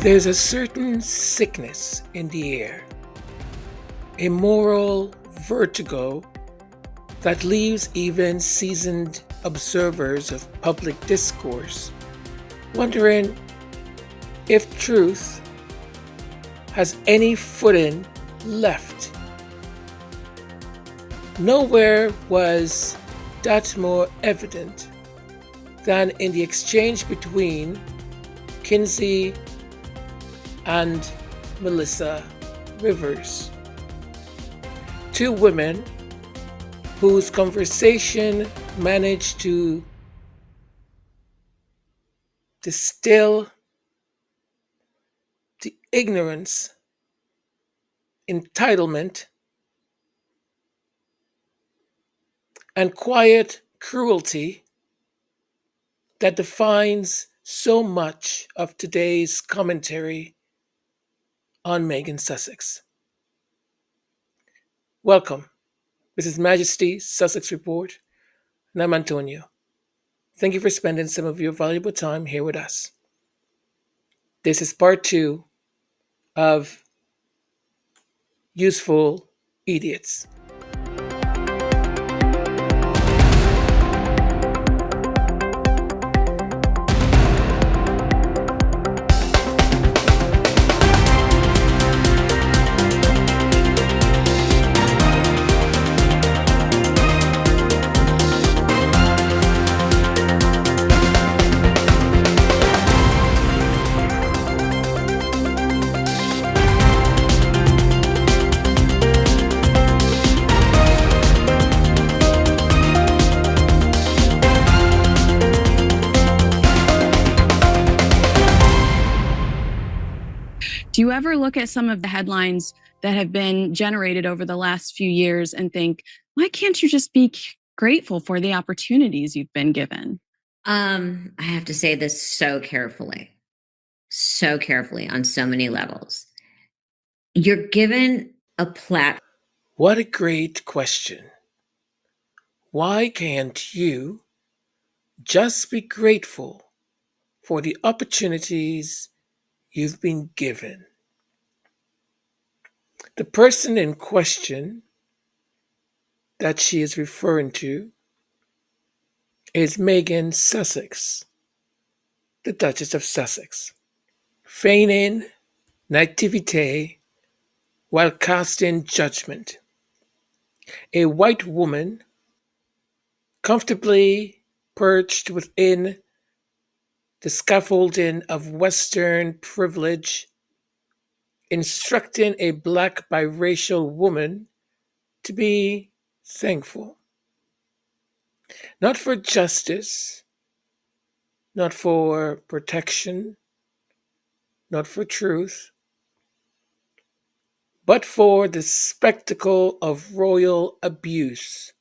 There's a certain sickness in the air, a moral vertigo that leaves even seasoned observers of public discourse wondering if truth has any footing left. Nowhere was that more evident than in the exchange between Kinsey and Melissa Rivers, two women whose conversation managed to distill the ignorance, entitlement, and quiet cruelty that defines so much of today's commentary on Meghan Sussex. Welcome. This is Majesty, Sussex Report, and I'm Antonio. Thank you for spending some of your valuable time here with us. This is part 2 of Useful Idiots. Do you ever look at some of the headlines that have been generated over the last few years and think, why can't you just be grateful for the opportunities you've been given? I have to say this so carefully on so many levels. You're given a platform. What a great question. Why can't you just be grateful for the opportunities you've been given? The person in question that she is referring to is Meghan Sussex, the Duchess of Sussex, feigning naivete while casting judgment. A white woman comfortably perched within the scaffolding of Western privilege, instructing a black biracial woman to be thankful. Not for justice, not for protection, not for truth, but for the spectacle of royal abuse,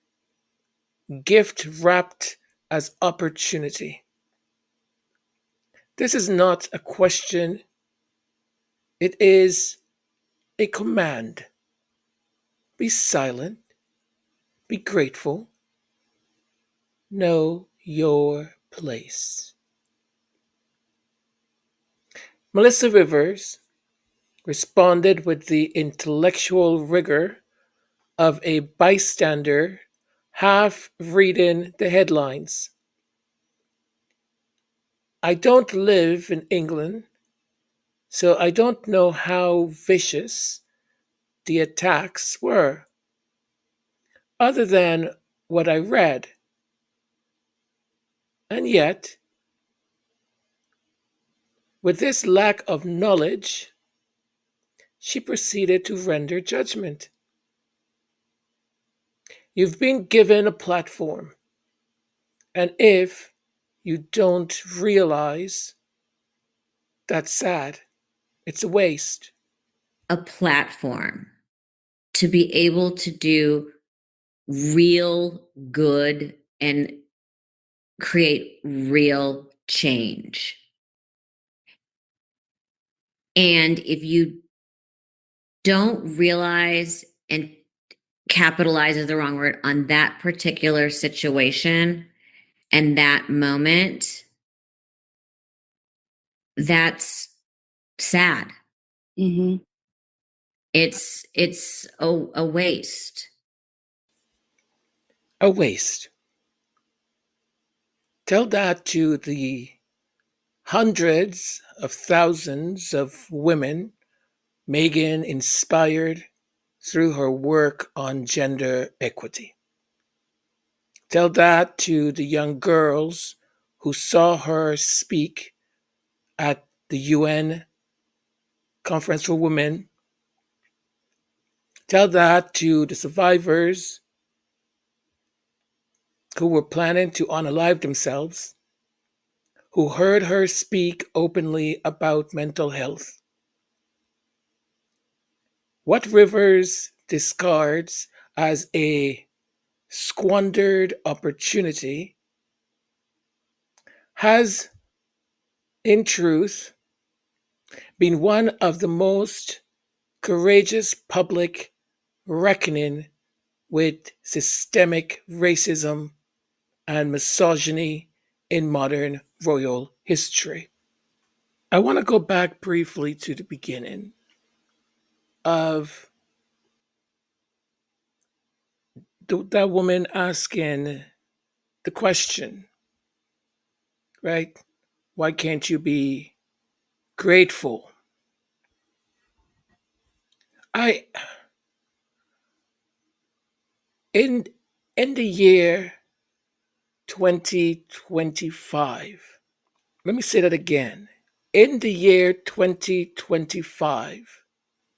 gift wrapped as opportunity. This is not a question, it is a command. Be silent, be grateful, know your place. Melissa Rivers responded with the intellectual rigor of a bystander half reading the headlines. I don't live in England, so I don't know how vicious the attacks were, other than what I read. And yet, with this lack of knowledge, she proceeded to render judgment. You've been given a platform, and if you don't realize, that's sad. It's a waste. A platform to be able to do real good and create real change. And if you don't realize and capitalize is the wrong word on that particular situation and that moment, that's sad. Mm-hmm. It's a waste. A waste. Tell that to the hundreds of thousands of women Meghan inspired through her work on gender equity. Tell that to the young girls who saw her speak at the UN Conference for Women. Tell that to the survivors who were planning to unalive themselves, who heard her speak openly about mental health. What Rivers discards as a squandered opportunity has, in truth, been one of the most courageous public reckoning with systemic racism and misogyny in modern royal history. I want to go back briefly to the beginning of that woman asking the question, right? Why can't you be grateful? I in in the year 2025. Let me say that again. In the year 2025,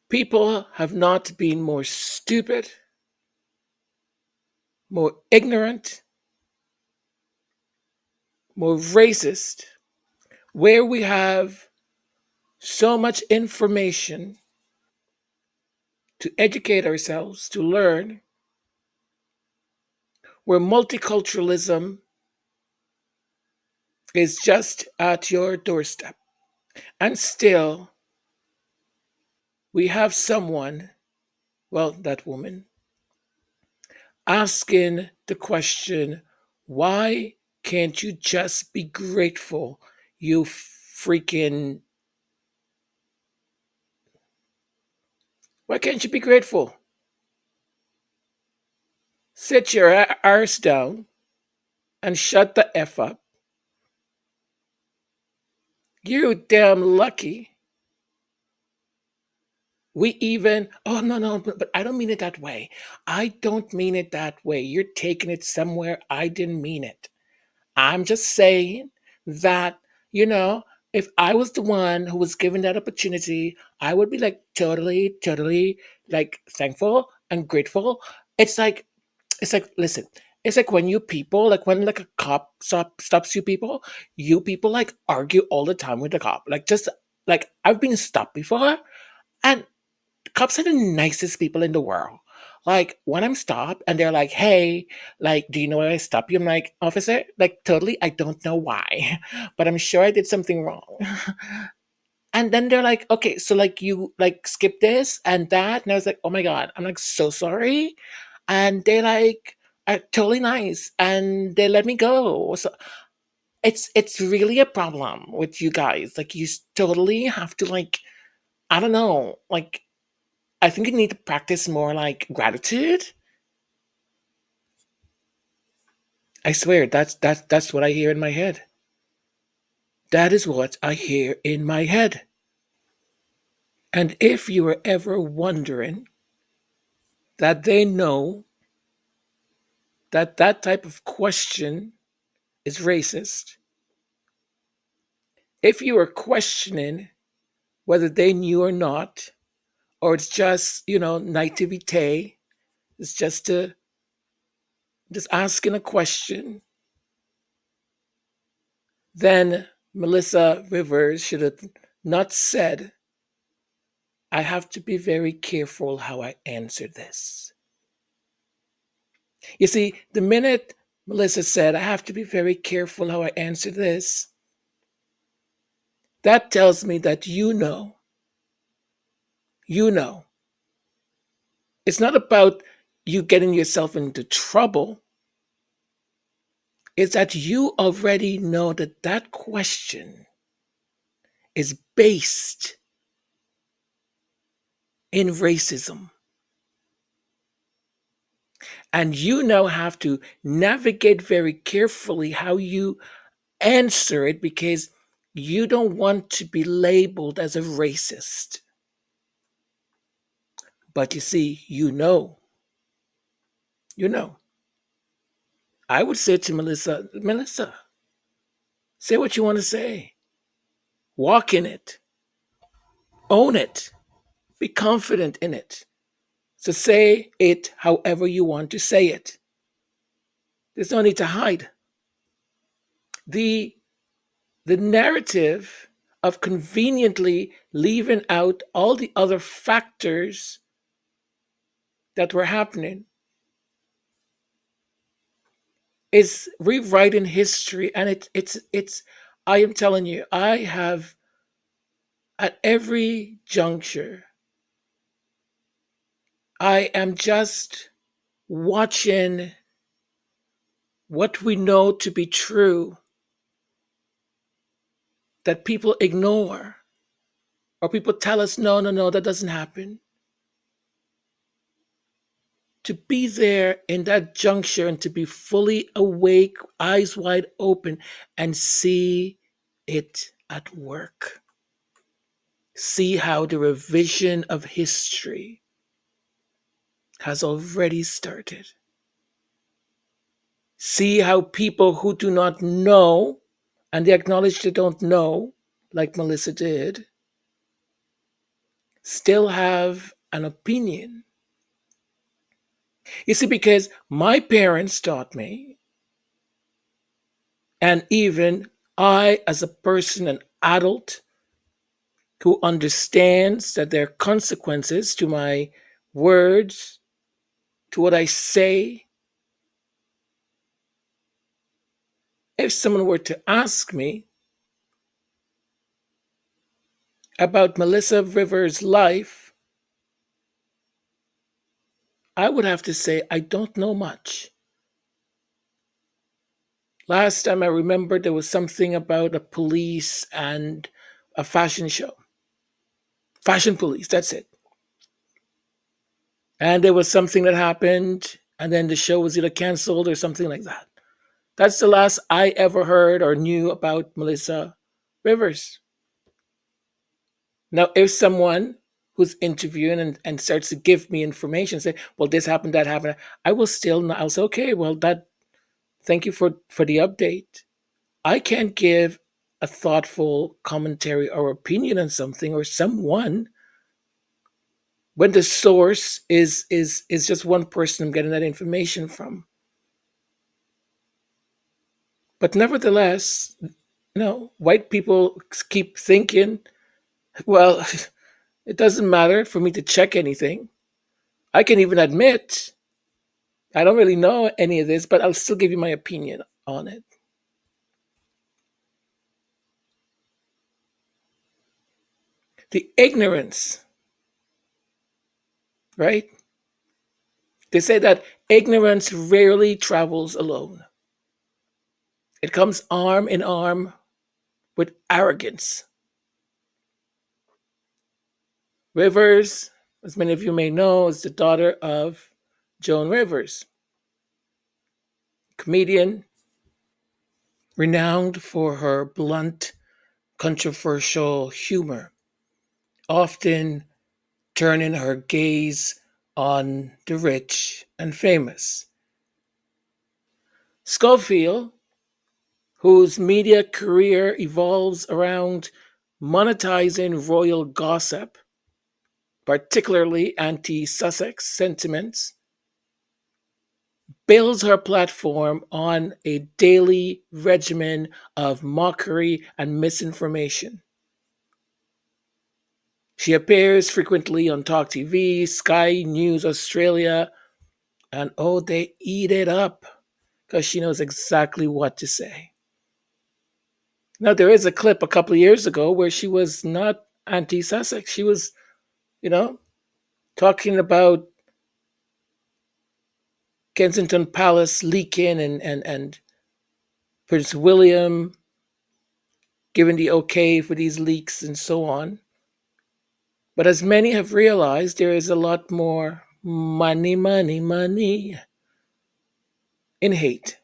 people have not been more stupid, more ignorant, more racist, where we have so much information to educate ourselves, to learn, where multiculturalism is just at your doorstep. And still, we have someone, well, that woman, asking the question, why can't you just be grateful, you freaking. Why can't you be grateful? Sit your arse down and shut the F up. You damn lucky. We even, oh no, no, but I don't mean it that way. I don't mean it that way. You're taking it somewhere I didn't mean it. I'm just saying that, you know, if I was the one who was given that opportunity, I would be like totally, totally like thankful and grateful. It's like, listen, it's like when you people, like when like a cop stops you people like argue all the time with the cop. Like just like I've been stopped before, and cops are the nicest people in the world. Like when I'm stopped and they're like, "Hey, like, do you know why I stopped you?" I'm like, "Officer, like, totally, I don't know why, but I'm sure I did something wrong." And then they're like, "Okay, so like you like skip this and that," and I was like, "Oh my god," I'm like, "So sorry," and they like are totally nice and they let me go. So it's really a problem with you guys. Like totally have to like I don't know like I think you need to practice more like gratitude. I swear that's what I hear in my head. That is what I hear in my head. And if you were ever wondering that they know that that type of question is racist, if you were questioning whether they knew or not, or it's just, naivete, it's just asking a question, then Melissa Rivers should have not said, I have to be very careful how I answer this. You see, the minute Melissa said, I have to be very careful how I answer this, that tells me that you know. It's not about you getting yourself into trouble. It's that you already know that that question is based. in racism. And you now have to navigate very carefully how you answer it because you don't want to be labeled as a racist. But you see, you know. I would say to Melissa, say what you want to say. Walk in it. Own it. Be confident in it. So say it however you want to say it. There's no need to hide. The the narrative of conveniently leaving out all the other factors that were happening is rewriting history, and it's I am telling you, I have at every juncture I am just watching what we know to be true that people ignore, or people tell us no, no, no, that doesn't happen. To be there in that juncture and to be fully awake, eyes wide open, and see it at work. See how the revision of history has already started. See how people who do not know, and they acknowledge they don't know, like Melissa did, still have an opinion. You see, because my parents taught me, and even I, as a person, an adult who understands that there are consequences to my words, to what I say. If someone were to ask me about Melissa Rivers' life, I would have to say, I don't know much. Last time I remember, there was something about a police and a fashion show. Fashion police, that's it. And there was something that happened, and then the show was either canceled or something like that. That's the last I ever heard or knew about Melissa Rivers. Now, if someone who's interviewing and starts to give me information, say, well, this happened, that happened, I will still not, I'll say, okay, well, thank you for the update. I can't give a thoughtful commentary or opinion on something or someone when the source is just one person I'm getting that information from. But nevertheless, white people keep thinking, well, it doesn't matter for me to check anything. I can even admit I don't really know any of this, but I'll still give you my opinion on it. The ignorance, right? They say that ignorance rarely travels alone. It comes arm in arm with arrogance. Rivers, as many of you may know, is the daughter of Joan Rivers, comedian renowned for her blunt, controversial humor, often turning her gaze on the rich and famous. Schofield, whose media career evolves around monetizing royal gossip, particularly anti Sussex sentiments, builds her platform on a daily regimen of mockery and misinformation. She appears frequently on Talk TV, Sky News Australia, and oh, they eat it up because she knows exactly what to say. Now, there is a clip a couple of years ago where she was not anti Sussex. She was, you know, talking about Kensington Palace leaking and Prince William giving the okay for these leaks and so on. But as many have realized, there is a lot more money, money, money in hate,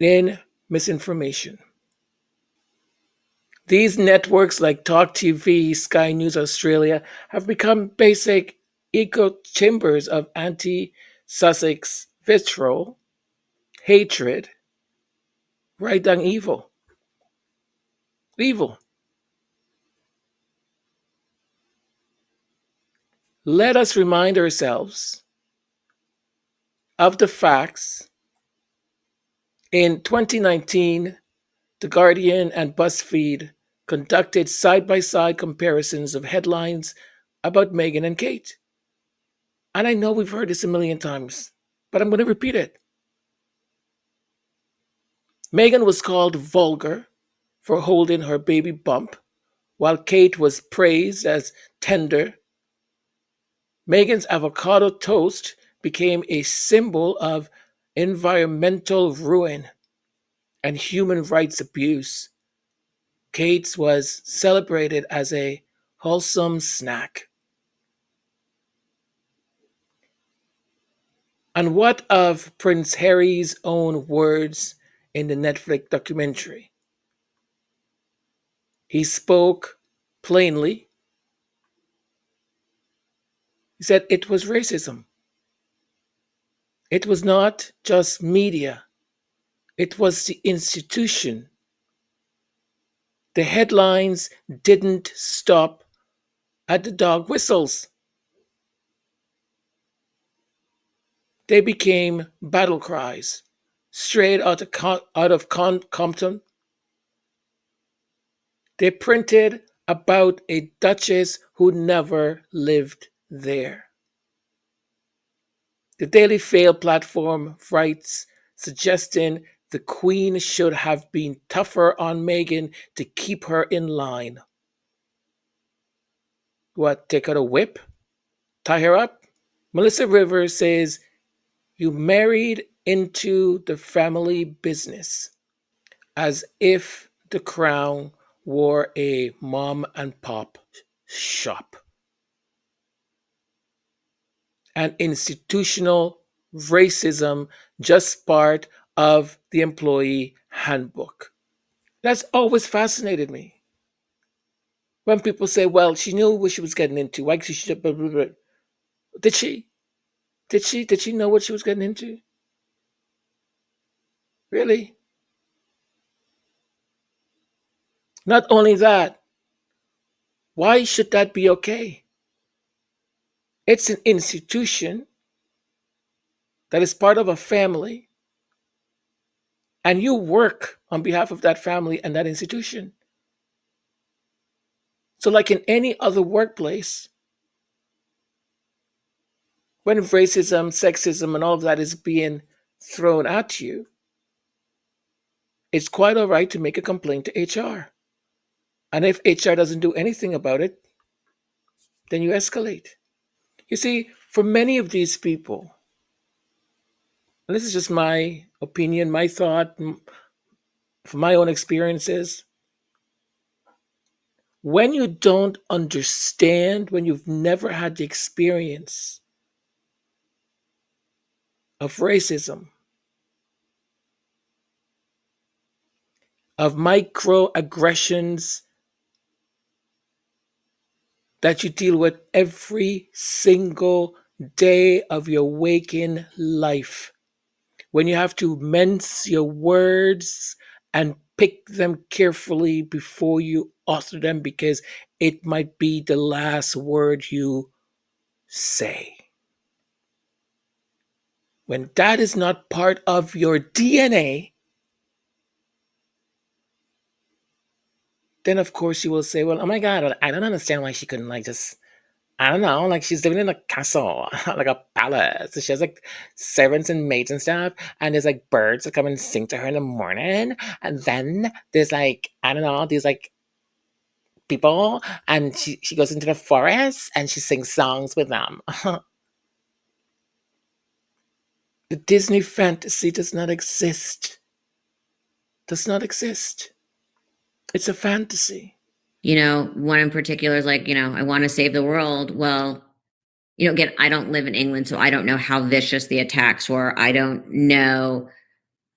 in misinformation. These networks like Talk TV, Sky News Australia have become basic echo chambers of anti Sussex vitriol, hatred, right down evil. Evil. Let us remind ourselves of the facts. In 2019, The Guardian and BuzzFeed conducted side by side comparisons of headlines about Meghan and Kate. And I know we've heard this a million times, but I'm going to repeat it. Meghan was called vulgar for holding her baby bump, while Kate was praised as tender. Meghan's avocado toast became a symbol of environmental ruin and human rights abuse. Kate's was celebrated as a wholesome snack. And what of Prince Harry's own words in the Netflix documentary? He spoke plainly. He said it was racism. It was not just media, it was the institution. The headlines didn't stop at the dog whistles, they became battle cries straight out of Compton. They printed about a duchess who never lived there. The Daily Fail platform writes, suggesting the Queen should have been tougher on Meghan to keep her in line. What, take out a whip? Tie her up? Melissa Rivers says, you married into the family business, as if the crown were a mom and pop shop. And institutional racism just part of the employee handbook. That's always fascinated me. When people say, well, she knew what she was getting into. Why she should blah, blah, blah. Did she? Did she know what she was getting into? Really? Not only that, why should that be okay? It's an institution that is part of a family, and you work on behalf of that family and that institution. So, like in any other workplace, when racism, sexism, and all of that is being thrown at you, it's quite all right to make a complaint to HR. And if HR doesn't do anything about it, then you escalate. You see, for many of these people, and this is just my opinion, my thought, from my own experiences, when you don't understand, when you've never had the experience of racism, of microaggressions that you deal with every single day of your waking life, when you have to mince your words and pick them carefully before you utter them because it might be the last word you say. When that is not part of your DNA, then of course you will say, well, oh my God, I don't understand why she couldn't like just, I don't know, like she's living in a castle, like a palace. She has like servants and maids and stuff, and there's like birds that come and sing to her in the morning, and then there's like, I don't know, these like people, and she goes into the forest and she sings songs with them. The Disney fantasy does not exist. Does not exist. It's a fantasy. One in particular is like, I want to save the world. Well, again, I don't live in England, so I don't know how vicious the attacks were. I don't know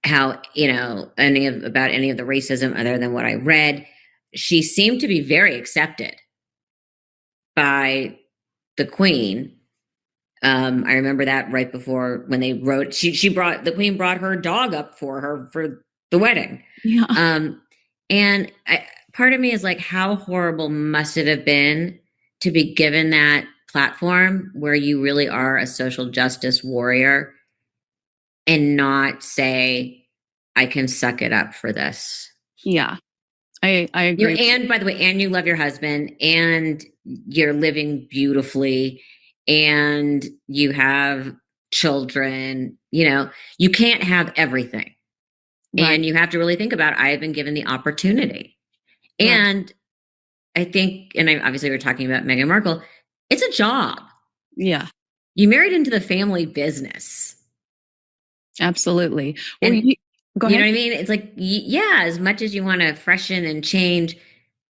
how, about any of the racism other than what I read. She seemed to be very accepted by the Queen. I remember that right before when they wrote, the Queen brought her dog up for her for the wedding. Yeah. And part of me is like, how horrible must it have been to be given that platform where you really are a social justice warrior and not say, I can suck it up for this. Yeah. I agree. And by the way, and you love your husband and you're living beautifully and you have children, you can't have everything. Right. And you have to really think about, I have been given the opportunity. Right. And I think, obviously we're talking about Meghan Markle, it's a job. Yeah. You married into the family business. Absolutely. Well, And go ahead. you know what I mean? It's like, yeah, as much as you want to freshen and change,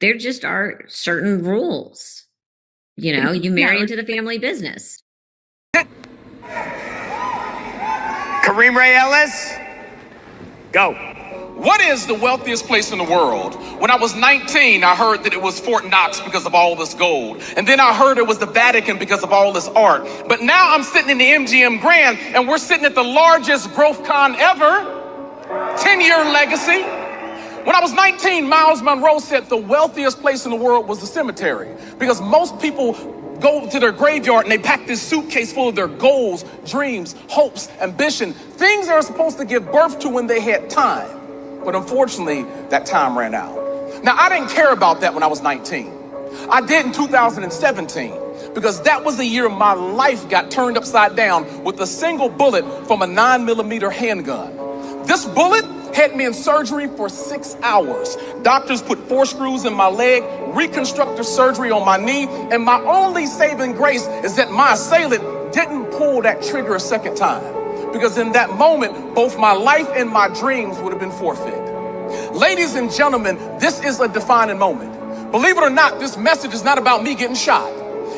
there just are certain rules. You marry into the family business. Kareem Ray Ellis, go. What is the wealthiest place in the world? When I was 19, I heard that it was Fort Knox because of all this gold. And then I heard it was the Vatican because of all this art. But now I'm sitting in the MGM Grand and we're sitting at the largest growth con ever. 10-year legacy. When I was 19, Miles Monroe said the wealthiest place in the world was the cemetery because most people go to their graveyard and they pack this suitcase full of their goals, dreams, hopes, ambition, things they were supposed to give birth to when they had time. But unfortunately, that time ran out. Now, I didn't care about that when I was 19. I did in 2017 because that was the year my life got turned upside down with a single bullet from a 9mm handgun. This bullet had me in surgery for 6 hours. Doctors put 4 screws in my leg, reconstructive surgery on my knee, and my only saving grace is that my assailant didn't pull that trigger a second time. Because in that moment, both my life and my dreams would have been forfeit. Ladies and gentlemen, this is a defining moment. Believe it or not, this message is not about me getting shot.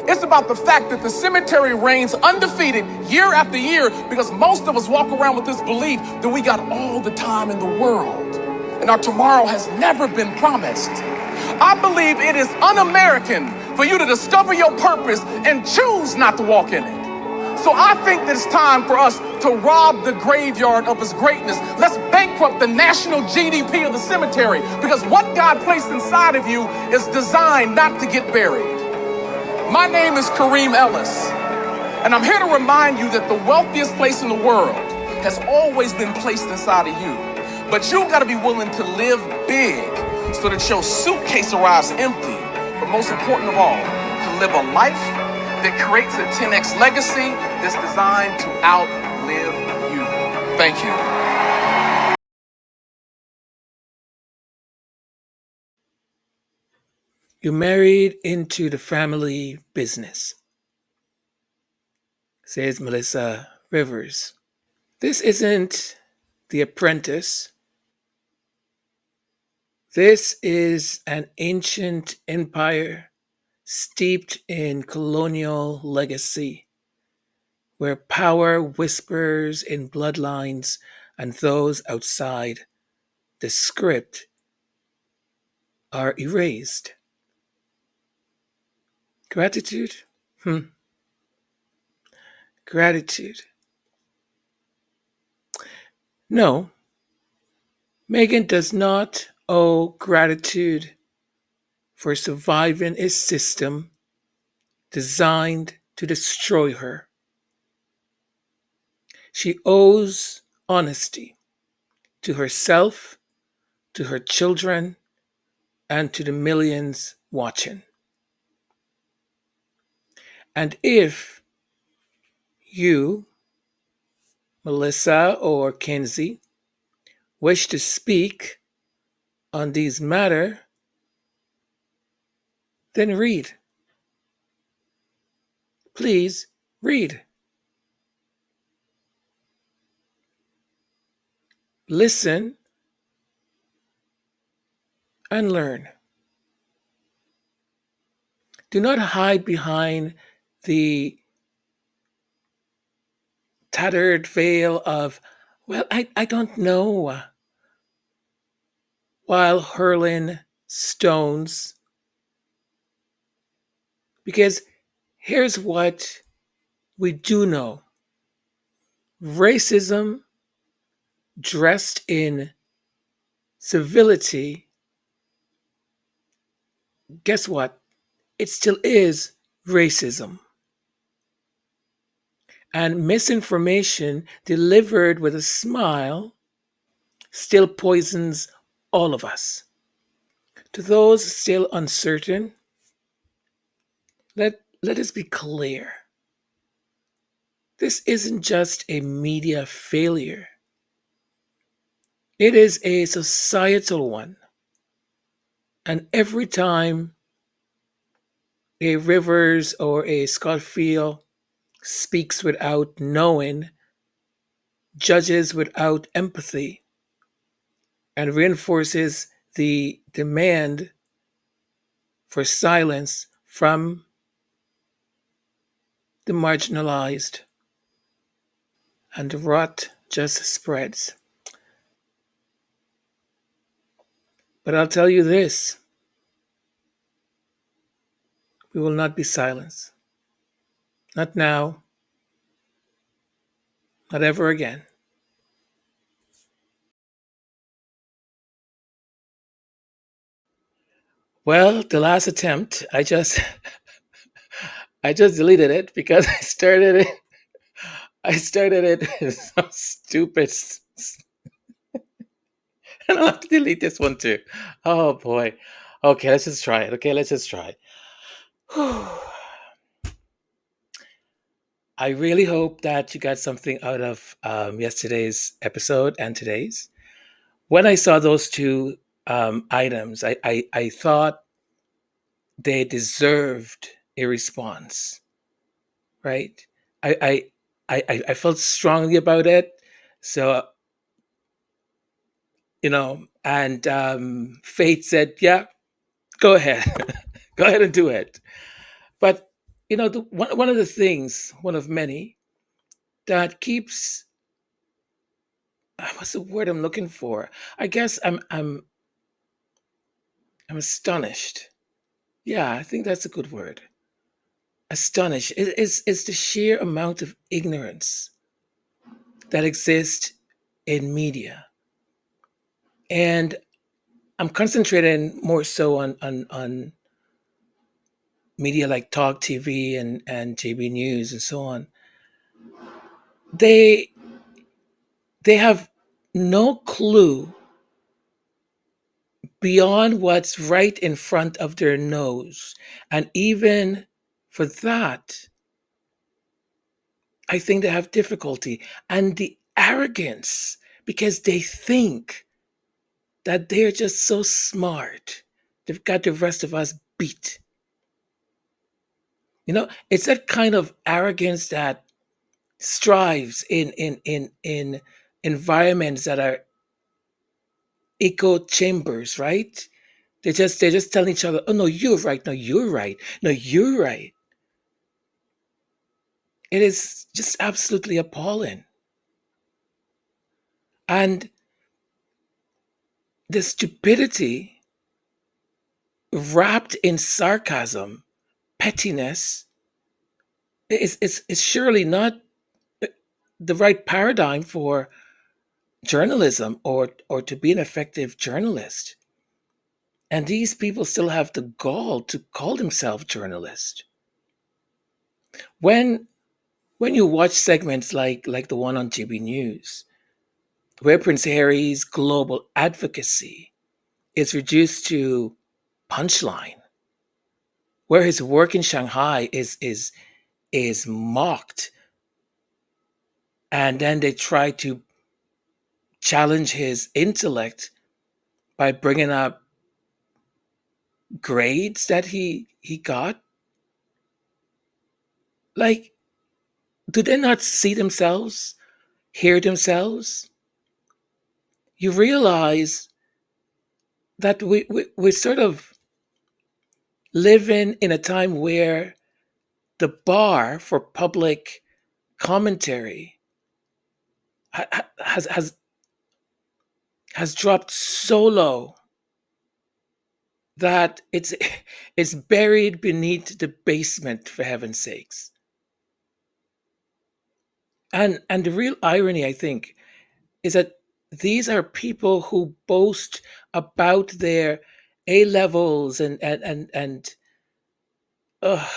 It's about the fact that the cemetery reigns undefeated year after year because most of us walk around with this belief that we got all the time in the world and our tomorrow has never been promised. I believe it is un-American for you to discover your purpose and choose not to walk in it. So I think that it's time for us to rob the graveyard of its greatness. Let's bankrupt the national GDP of the cemetery because what God placed inside of you is designed not to get buried. My name is Kareem Ellis, and I'm here to remind you that the wealthiest place in the world has always been placed inside of you. But you gotta be willing to live big so that your suitcase arrives empty. But most important of all, to live a life that creates a 10x legacy that's designed to outlive you. Thank you. You married into the family business, says Melissa Rivers. This isn't The Apprentice. This is an ancient empire steeped in colonial legacy, where power whispers in bloodlines and those outside the script are erased. Gratitude? Gratitude. No, Meghan does not owe gratitude for surviving a system designed to destroy her. She owes honesty to herself, to her children, and to the millions watching. And if you, Melissa or Kinsey, wish to speak on these matters, then read. Please read. Listen and learn. Do not hide behind the tattered veil of, well, I don't know, while hurling stones. Because here's what we do know: racism dressed in civility, guess what? It still is racism. And misinformation delivered with a smile still poisons all of us. To those still uncertain, let us be clear. This isn't just a media failure, it is a societal one. And every time a Rivers or a Schofield speaks without knowing, judges without empathy, and reinforces the demand for silence from the marginalized, and the rot just spreads. But I'll tell you this: we will not be silenced. Not now, not ever again. Well, the last attempt, I just deleted it because I started it with some stupid and I'll have to delete this one too. Oh boy. Okay, let's just try it. Okay, let's just try. I really hope that you got something out of yesterday's episode and today's. When I saw those two items, I thought they deserved a response, right? I, I felt strongly about it. So, and Fate said, yeah, go ahead. Go ahead and do it. But, one of the things, one of many, that keeps, what's the word I'm looking for? I guess I'm astonished. Yeah, I think that's a good word. Astonished is the sheer amount of ignorance that exists in media. And I'm concentrating more so on media like Talk TV and JB News and so on. They have no clue beyond what's right in front of their nose. And even for that, I think they have difficulty. And the arrogance, because they think that they're just so smart. They've got the rest of us beat. It's that kind of arrogance that strives in environments that are echo chambers, right? They're just telling each other, oh no, you're right, no, you're right, no, you're right. It is just absolutely appalling. And the stupidity wrapped in sarcasm, pettiness, is surely not the right paradigm for journalism or to be an effective journalist. And these people still have the gall to call themselves journalists. When you watch segments like the one on GB News, where Prince Harry's global advocacy is reduced to punchline, where his work in Shanghai is mocked, and then they try to challenge his intellect by bringing up grades that he got. Like, do they not see themselves, hear themselves? You realize that we're sort of living in a time where the bar for public commentary has dropped so low that it's buried beneath the basement, for heaven's sakes. And the real irony, I think, is that these are people who boast about their A levels and ugh,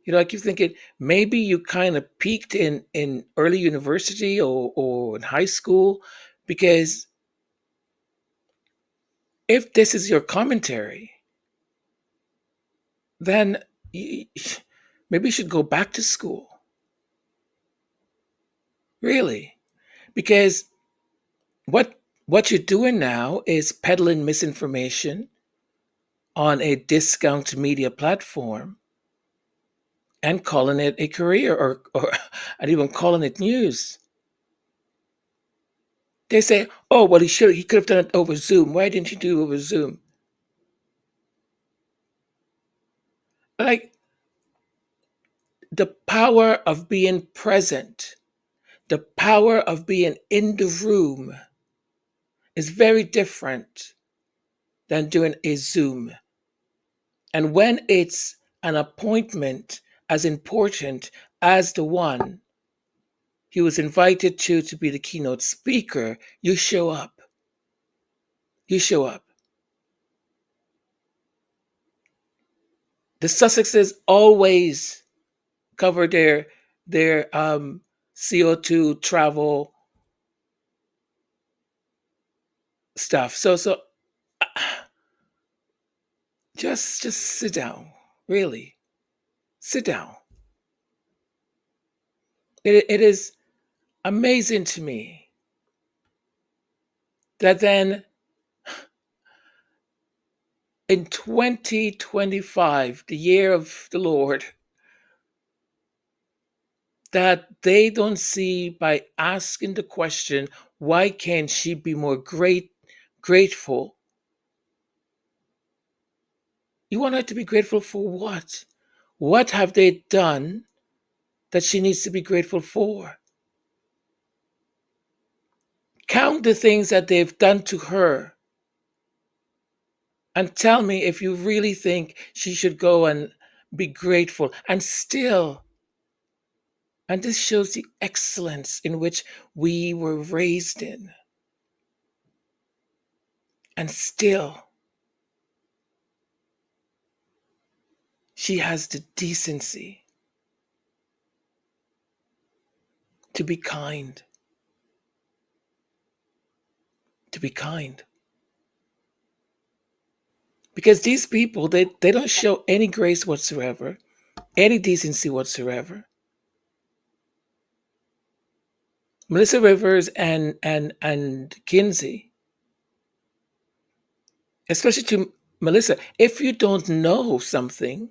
I keep thinking maybe you kind of peaked in early university or in high school, because if this is your commentary, then y- maybe you should go back to school. Really, because what you're doing now is peddling misinformation on a discount media platform and calling it a career, or and even calling it news. They say, "Oh, well, he could have done it over Zoom. Why didn't you do it over Zoom?" Like, the power of being present, the power of being in the room is very different than doing a Zoom. And when it's an appointment as important as the one he was invited to be the keynote speaker, you show up. You show up. The Sussexes always cover their CO2 travel stuff. So just sit down. Really, sit down. It is amazing to me that then in 2025, the year of the Lord, that they don't see by asking the question, why can't she be more grateful? You want her to be grateful for what? What have they done that she needs to be grateful for? Count the things that they've done to her and tell me if you really think she should go and be grateful. And this shows the excellence in which we were raised in. And still, she has the decency to be kind. To be kind. Because these people, they don't show any grace whatsoever, any decency whatsoever. Melissa Rivers and Kinsey, especially to Melissa, if you don't know something,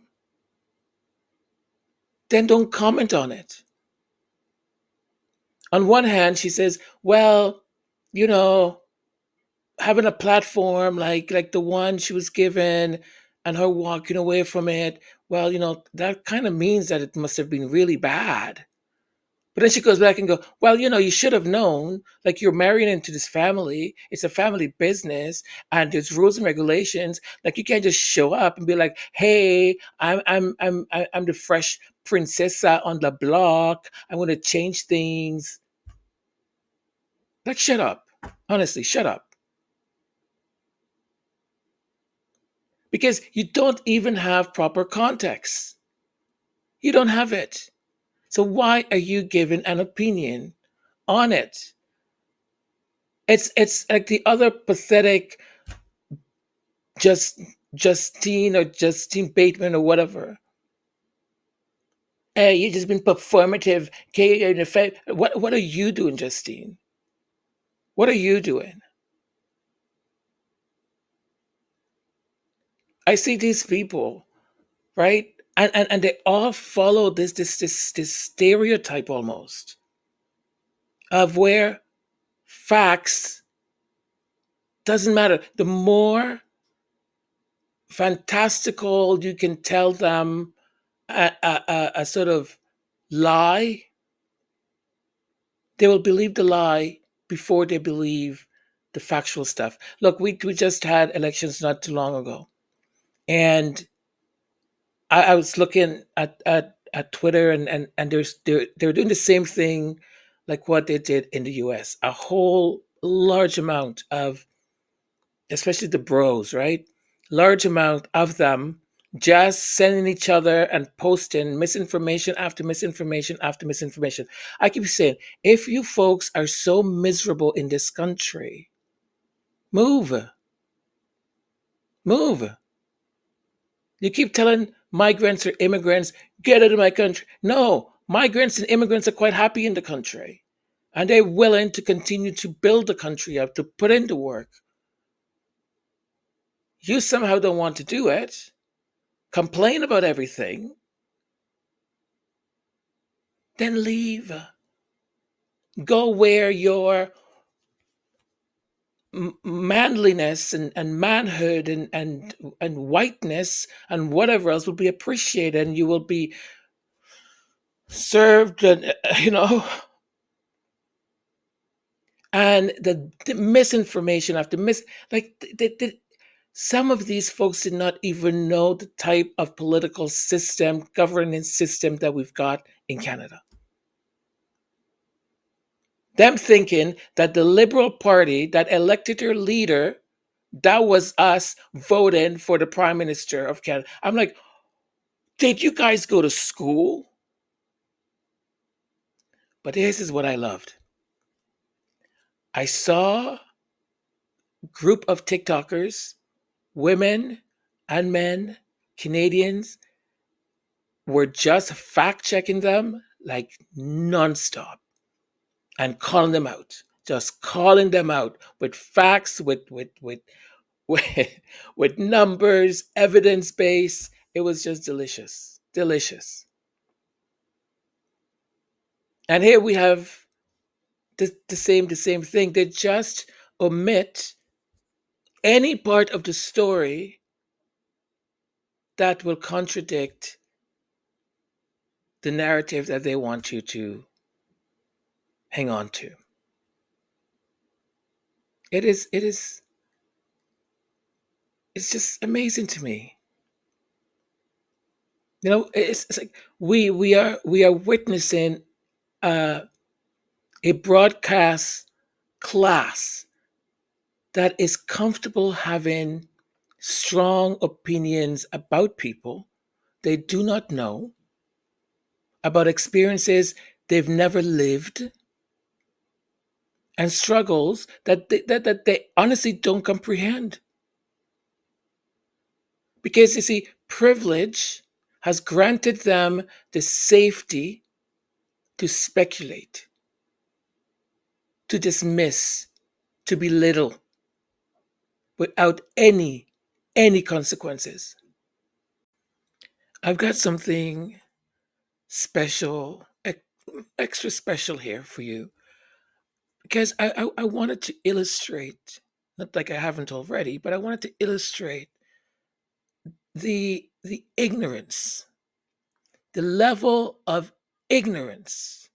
then don't comment on it. On one hand, she says, well, you know, having a platform like the one she was given and her walking away from it, well, that kind of means that it must have been really bad. But then she goes back and go, well, you should have known, like, you're marrying into this family. It's a family business and there's rules and regulations. Like, you can't just show up and be like, hey, I'm the fresh princessa on the block. I want to change things. Like, shut up. Honestly, shut up. Because you don't even have proper context. You don't have it. So why are you giving an opinion on it? It's like the other pathetic Justine Bateman or whatever. Hey, you just been performative. What are you doing, Justine? What are you doing? I see these people, right? And they all follow this stereotype almost of where facts doesn't matter. The more fantastical, you can tell them a sort of lie, they will believe the lie before they believe the factual stuff. Look, we just had elections not too long ago, and I was looking at Twitter, and they're doing the same thing like what they did in the US. A whole large amount of, especially the bros, right? Large amount of them just sending each other and posting misinformation after misinformation after misinformation. I keep saying, if you folks are so miserable in this country, move. Move. You keep telling migrants or immigrants, get out of my country. No, migrants and immigrants are quite happy in the country. And they're willing to continue to build the country up, to put in the work. You somehow don't want to do it, complain about everything, then leave. Go where your manliness and manhood and whiteness and whatever else will be appreciated, and you will be served, and and the misinformation after some of these folks did not even know the type of political system, governance system that we've got in Canada. Them thinking that the Liberal Party that elected their leader, that was us voting for the Prime Minister of Canada. I'm like, did you guys go to school? But this is what I loved. I saw a group of TikTokers, women and men, Canadians, were just fact checking them like nonstop and calling them out, just calling them out with facts, with numbers, evidence base. It was just delicious, delicious. And here we have the same thing. They just omit any part of the story that will contradict the narrative that they want you to hang on to. It's just amazing to me. It's like we are witnessing a broadcast class that is comfortable having strong opinions about people they do not know, about experiences they've never lived, and struggles that they honestly don't comprehend. Because you see, privilege has granted them the safety to speculate, to dismiss, to belittle without any consequences. I've got something special, extra special here for you, because I wanted to illustrate, not like I haven't already, but I wanted to illustrate the ignorance, the level of ignorance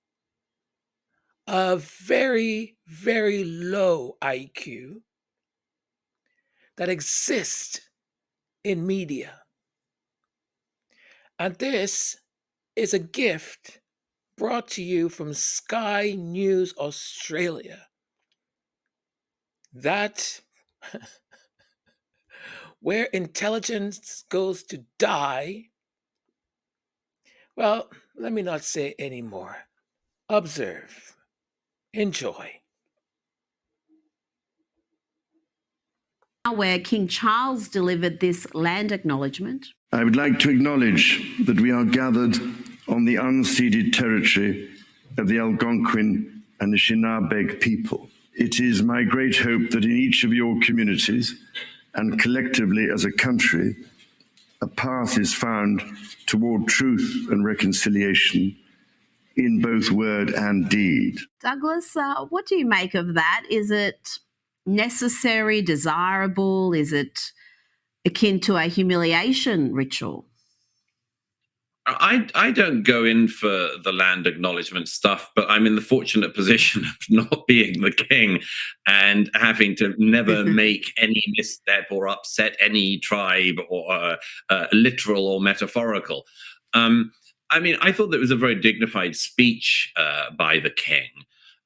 of very, very low IQ that exists in media. And this is a gift brought to you from Sky News Australia. That where intelligence goes to die. Well, let me not say any more. Observe. Enjoy. Where King Charles delivered this land acknowledgement. I would like to acknowledge that we are gathered on the unceded territory of the Algonquin and the Shinabeg people. It is my great hope that in each of your communities and collectively as a country, a path is found toward truth and reconciliation in both word and deed. Douglas, what do you make of that? Is it necessary, desirable? Is it akin to a humiliation ritual? I don't go in for the land acknowledgement stuff, but I'm in the fortunate position of not being the king and having to never make any misstep or upset any tribe, or literal or metaphorical. I mean, I thought that was a very dignified speech by the king.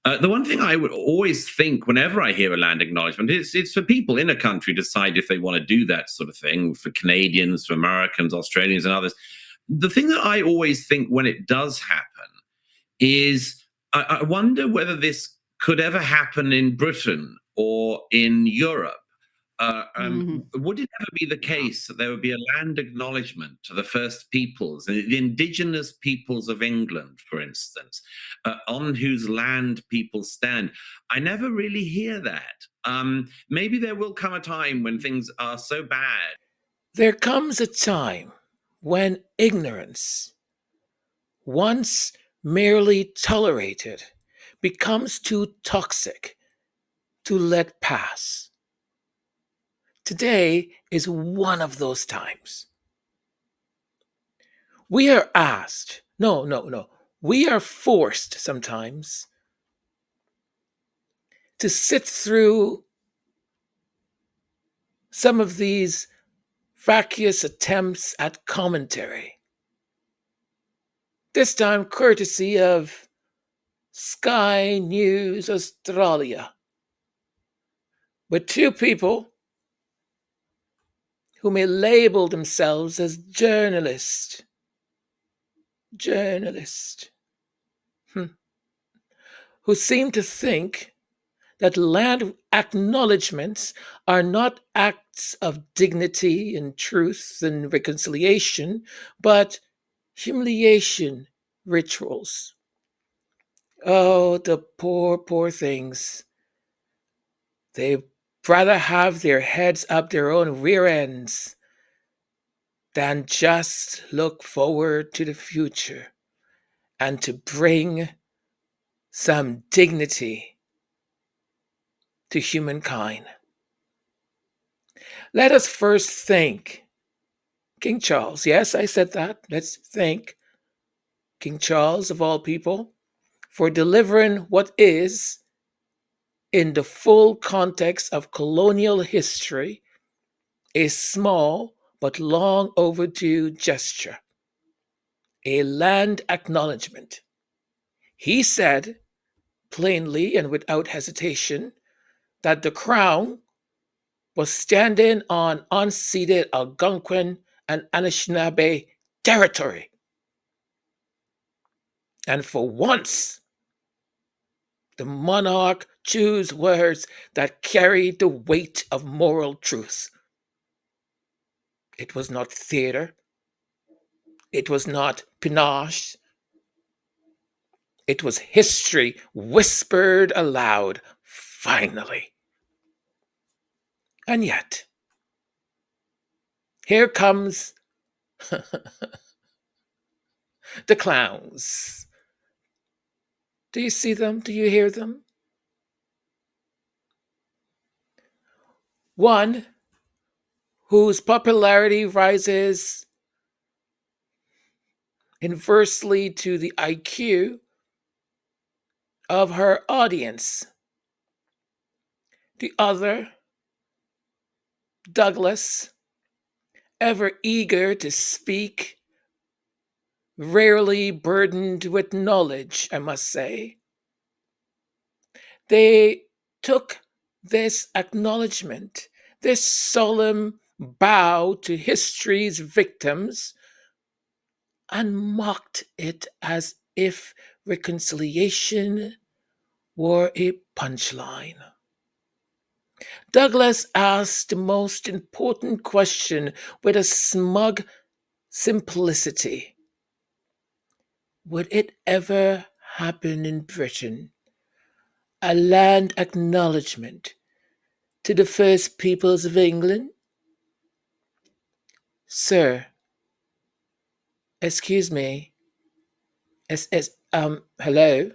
The one thing I would always think whenever I hear a land acknowledgement is it's for people in a country to decide if they want to do that sort of thing, for Canadians, for Americans, Australians, and others. The thing that I always think when it does happen is I wonder whether this could ever happen in Britain or in Europe. Would it ever be the case that there would be a land acknowledgement to the First Peoples, the Indigenous peoples of England, for instance, on whose land people stand? I never really hear that. Maybe there will come a time when things are so bad. There comes a time when ignorance, once merely tolerated, becomes too toxic to let pass. Today is one of those times. We are asked, no, we are forced sometimes to sit through some of these vacuous attempts at commentary. This time courtesy of Sky News Australia, with two people who may label themselves as journalists. Who seem to think that land acknowledgements are not acts of dignity and truth and reconciliation, but humiliation rituals. Oh, the poor things. They'd rather have their heads up their own rear ends than just look forward to the future and to bring some dignity to humankind. Let us first thank King Charles. Yes, I said that. Let's thank King Charles, of all people, for delivering what is, in the full context of colonial history, a small but long overdue gesture, a land acknowledgement. He said, plainly and without hesitation, that the crown was standing on unceded Algonquin and Anishinaabe territory. And for once, the monarch chose words that carried the weight of moral truth. It was not theater. It was not panache. It was history whispered aloud, finally. And yet, here comes the clowns. Do you see them? Do you hear them? One whose popularity rises inversely to the IQ of her audience. The other, Douglas, ever eager to speak, rarely burdened with knowledge, I must say. They took this acknowledgement, this solemn bow to history's victims, and mocked it as if reconciliation were a punchline. Douglas asked the most important question with a smug simplicity. Would it ever happen in Britain? A land acknowledgement to the First Peoples of England? Sir, excuse me. Hello?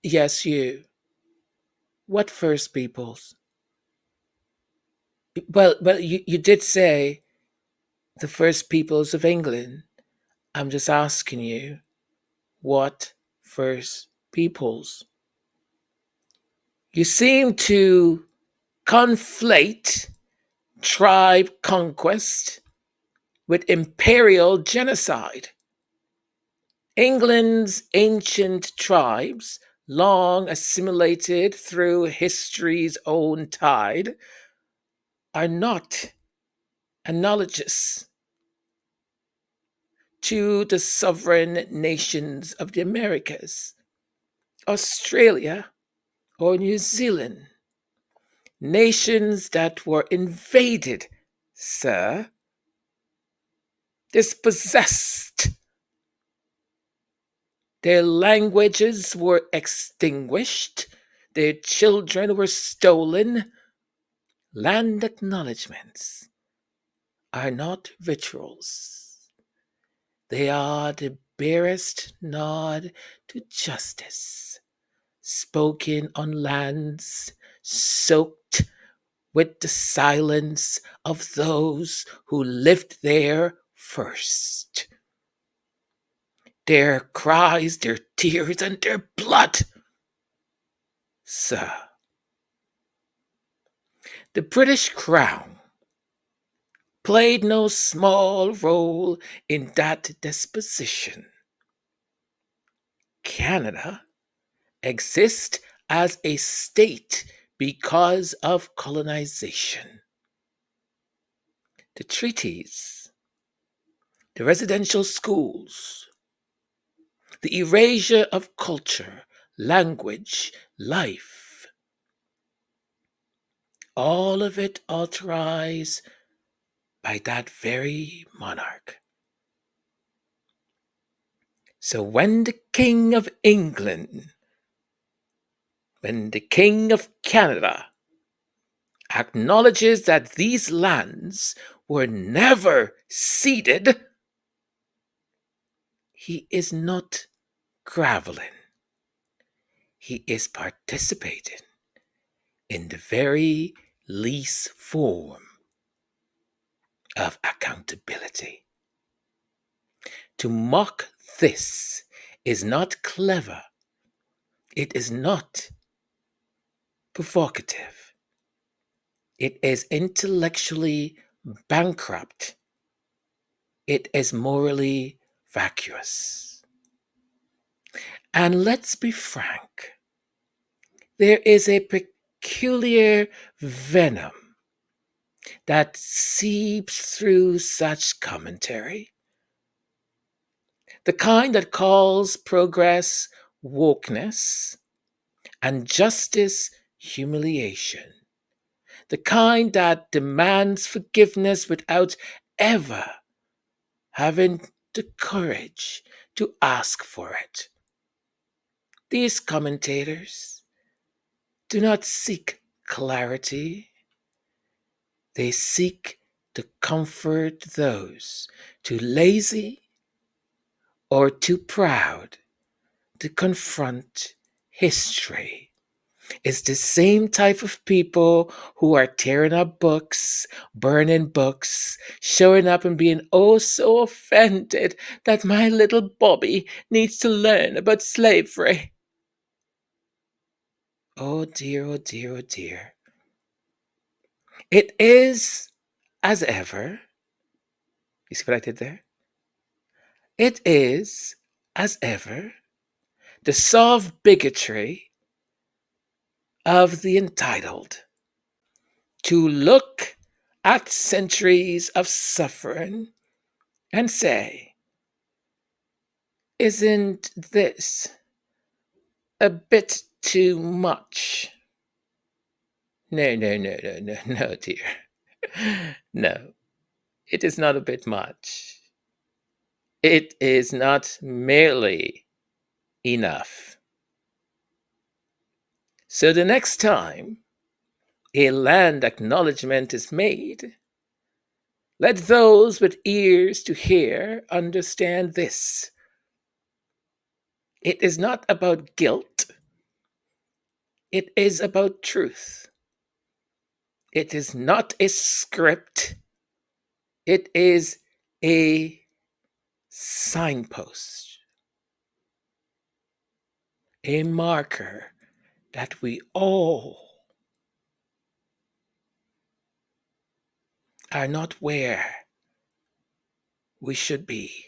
Yes, you. What First Peoples? Well, you did say the first peoples of England. I'm just asking you, what first peoples? You seem to conflate tribe conquest with imperial genocide. England's ancient tribes, long assimilated through history's own tide, are not analogous to the sovereign nations of the Americas, Australia, or New Zealand, nations that were invaded, sir, dispossessed. Their languages were extinguished, their children were stolen. Land acknowledgements are not rituals. They are the barest nod to justice, spoken on lands soaked with the silence of those who lived there first. Their cries, their tears, and their blood. Sir, the British Crown played no small role in that disposition. Canada exists as a state because of colonization. The treaties, the residential schools, the erasure of culture, language, life, all of it authorized by that very monarch. So when the King of England, when the King of Canada acknowledges that these lands were never ceded, he is not groveling. He is participating in the very least form of accountability. To mock this is not clever. It is not provocative. It is intellectually bankrupt. It is morally vacuous. And let's be frank, there is a peculiar venom that seeps through such commentary. The kind that calls progress wokeness and justice humiliation. The kind that demands forgiveness without ever having the courage to ask for it. These commentators do not seek clarity. They seek to comfort those too lazy or too proud to confront history. It's the same type of people who are tearing up books, burning books, showing up and being oh so offended that my little Bobby needs to learn about slavery. Oh dear, oh dear, oh dear. It is, as ever, you see what I did there? It is, as ever, the soft bigotry of the entitled to look at centuries of suffering and say, isn't this a bit too much? No, no, no, no, no, no, dear. No, it is not a bit much. It is not merely enough. So the next time a land acknowledgement is made, let those with ears to hear understand this. It is not about guilt. It is about truth. It is not a script. It is a signpost, a marker that we all are not where we should be.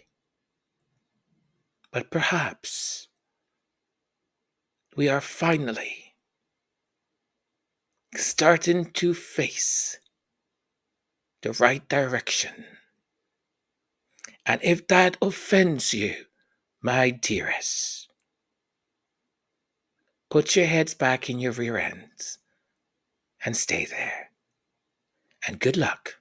But perhaps we are finally starting to face the right direction. And if that offends you, my dearest, put your heads back in your rear ends and stay there. And good luck.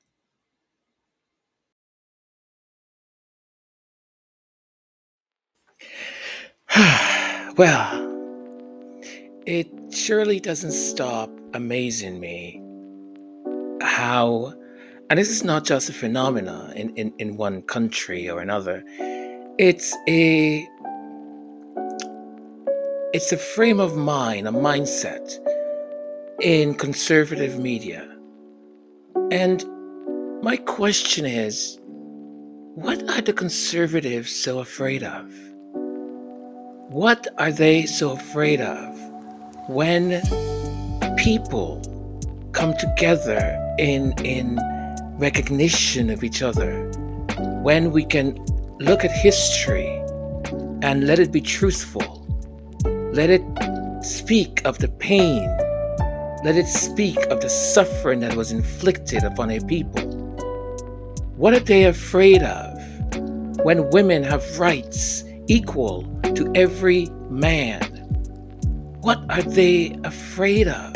Well, it surely doesn't stop amazing me how, and this is not just a phenomena in one country or another, it's a frame of mind, a mindset in conservative media. And my question is, what are the conservatives so afraid of? What are they so afraid of when people come together in recognition of each other? When we can look at history and let it be truthful, let it speak of the pain, let it speak of the suffering that was inflicted upon a people. What are they afraid of when women have rights equal to every man? What are they afraid of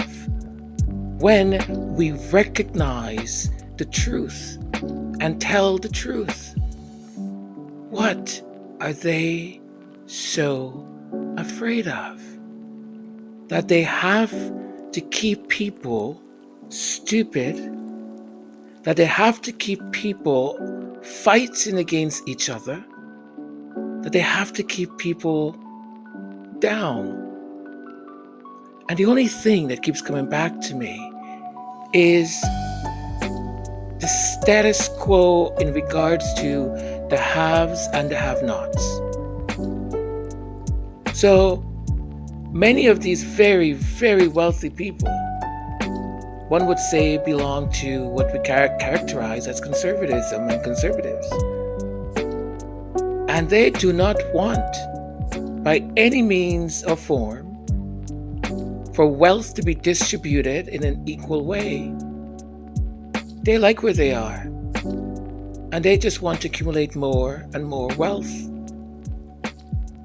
when we recognize the truth and tell the truth? What are they so afraid of? That they have to keep people stupid, that they have to keep people fighting against each other, that they have to keep people down. And the only thing that keeps coming back to me is the status quo in regards to the haves and the have-nots. So many of these very, very wealthy people, one would say, belong to what we characterize as conservatism and conservatives. And they do not want, by any means or form, for wealth to be distributed in an equal way. They like where they are, and they just want to accumulate more and more wealth.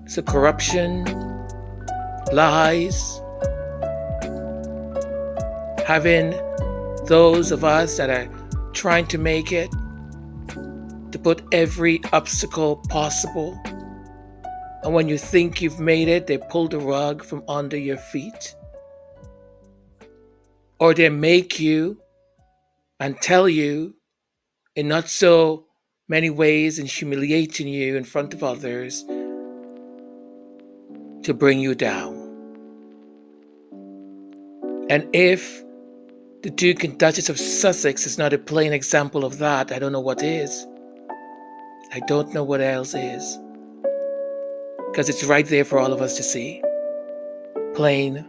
So corruption, lies, having those of us that are trying to make it, to put every obstacle possible. And when you think you've made it, they pull the rug from under your feet. Or they make you and tell you in not so many ways and humiliating you in front of others to bring you down. And if the Duke and Duchess of Sussex is not a plain example of that, I don't know what is. I don't know what else is. Because it's right there for all of us to see. Plain,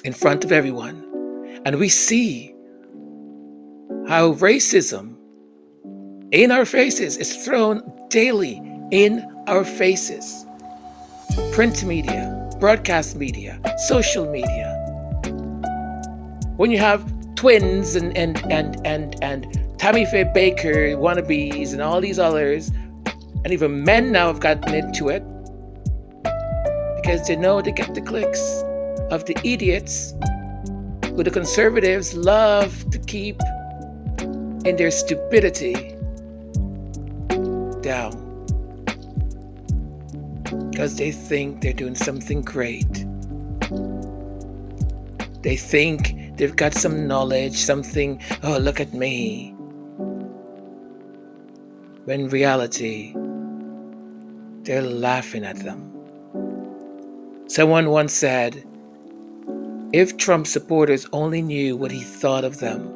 in front of everyone. And we see how racism in our faces is thrown daily in our faces. Print media, broadcast media, social media. When you have twins and Tammy Faye Baker wannabes and all these others, and even men now have gotten into it because they know they get the clicks of the idiots who the conservatives love to keep in their stupidity down because they think they're doing something great. They think they've got some knowledge, something, oh, look at me. When in reality, they're laughing at them. Someone once said, If Trump supporters only knew what he thought of them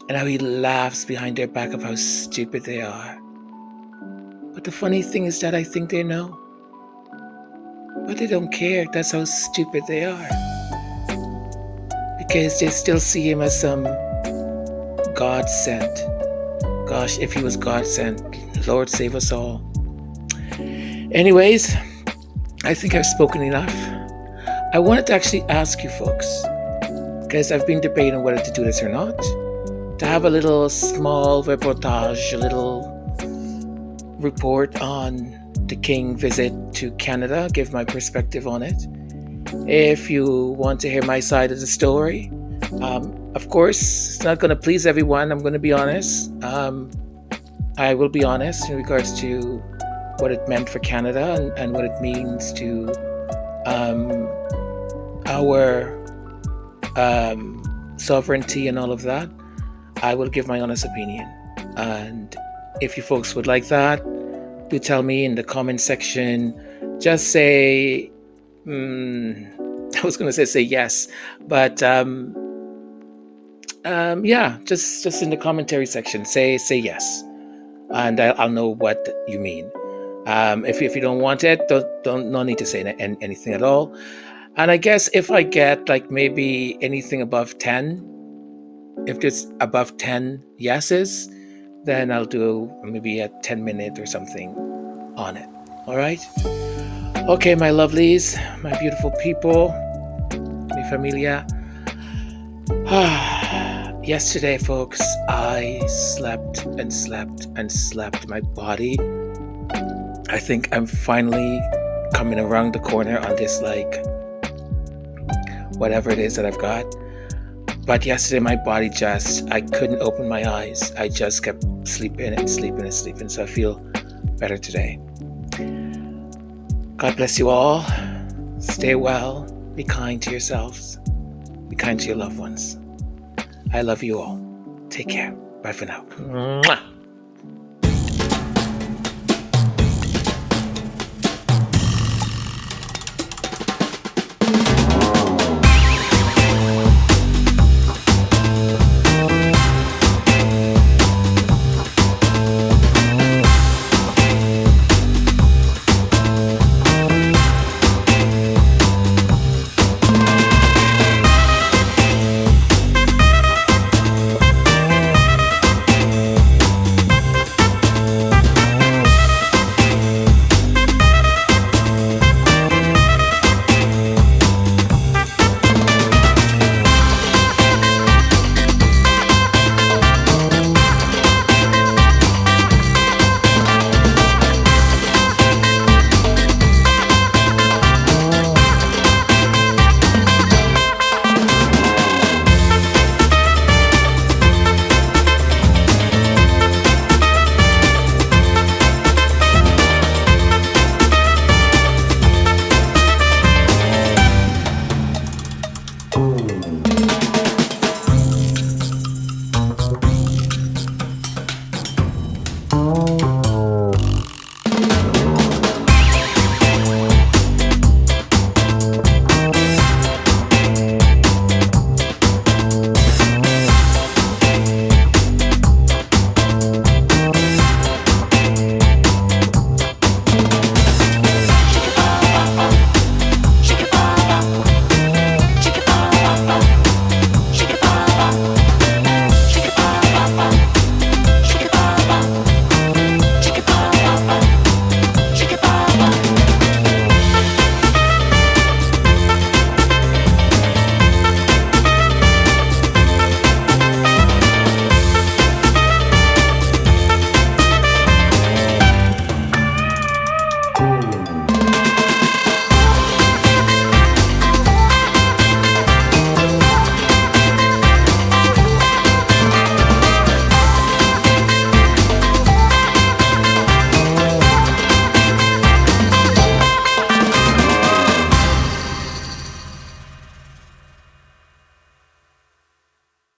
and how he laughs behind their back of how stupid they are. But the funny thing is that I think they know. But they don't care. That's how stupid they are. Because they still see him as some God sent. Gosh, if he was God sent, Lord save us all. Anyways, I think I've spoken enough. I wanted to actually ask you folks, because I've been debating whether to do this or not, to have a little small reportage, a little report on the King visit to Canada, give my perspective on it. If you want to hear my side of the story, of course, it's not going to please everyone, I'm going to be honest. I will be honest in regards to what it meant for Canada and what it means to our sovereignty and all of that. I will give my honest opinion. And if you folks would like that, do tell me in the comment section. Just say, I was going to say yes, but yeah, just in the commentary section, say yes, and I'll know what you mean. If you don't want it, no need to say anything at all. And I guess if I get like maybe anything above 10, if there's above 10 yeses, then I'll do maybe a 10-minute or something on it. All right? Okay, my lovelies, my beautiful people, mi familia. Yesterday, folks, I slept and slept and slept. My body, I think I'm finally coming around the corner on this, like, whatever it is that I've got. But yesterday, my body I couldn't open my eyes. I just kept sleeping and sleeping and sleeping. So I feel better today. God bless you all. Stay well. Be kind to yourselves. Be kind to your loved ones. I love you all. Take care. Bye for now. Mwah.